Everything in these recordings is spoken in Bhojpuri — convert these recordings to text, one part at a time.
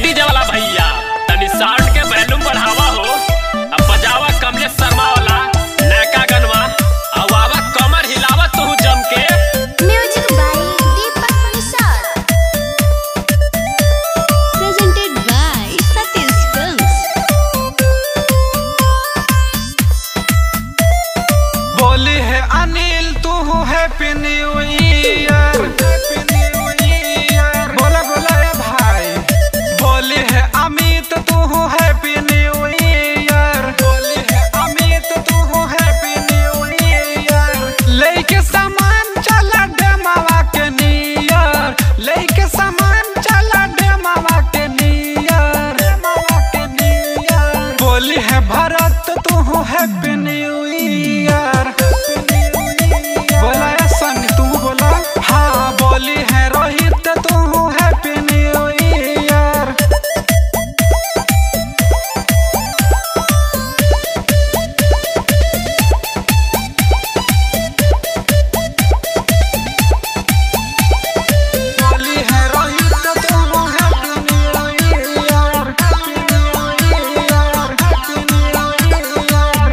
डीजे वाला भैया तनी साउंड के वॉल्यूम बढ़ावा हो। अब बजावा कमलेश शर्मा वाला नैका गनवा। अब आवा कमर हिलावा तू जम के। Music by Deepak Nishad. Presented by Satish films. बोली है अनिल तू हैप्पी न्यू ईयर। बोला बोला रे भाई। बोली है अमित तू हैप्पी न्यू ईयर। बोली है अमित तू हैप्पी न्यू ईयर। लेके सामान चला डेमावा के नियर। लेके सामान चला डेमावा के नियर। बोली है भरत तू हैप्पी न्यू ईयर। बोला सनी तू बोला। हाँ बोली है रोहित तू हैप्पी न्यू ईयर। बोली है रोहित तू happy new year. Happy new year. Happy new year.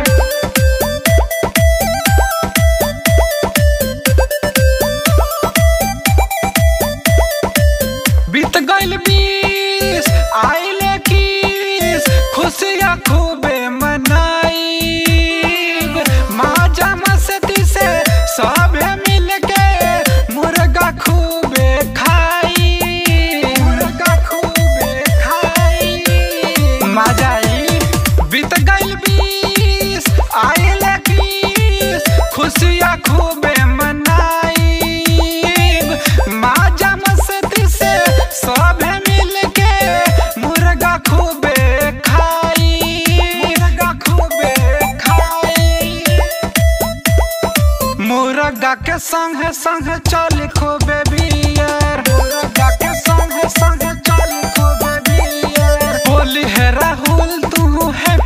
बीत गइल 20 आइल 21 खुशियाँ खूबे मनाई। माजा मस्ती से सबे मिल के मुर्गा खूबे खाई। मुर्गा खूबे खाई मजा आई। बीत गइल 20 आइल 21 खुशियाँ खूबे मनाई। माजा मस्ती से सबे मिल के मुर्गा खूबे खाई। मुर्गा खूबे खाई। मुर्गा के संग संग चल खूबे बियर। मुर्गा के संग संग चल खूबे बियर। बोली है राहुल तू है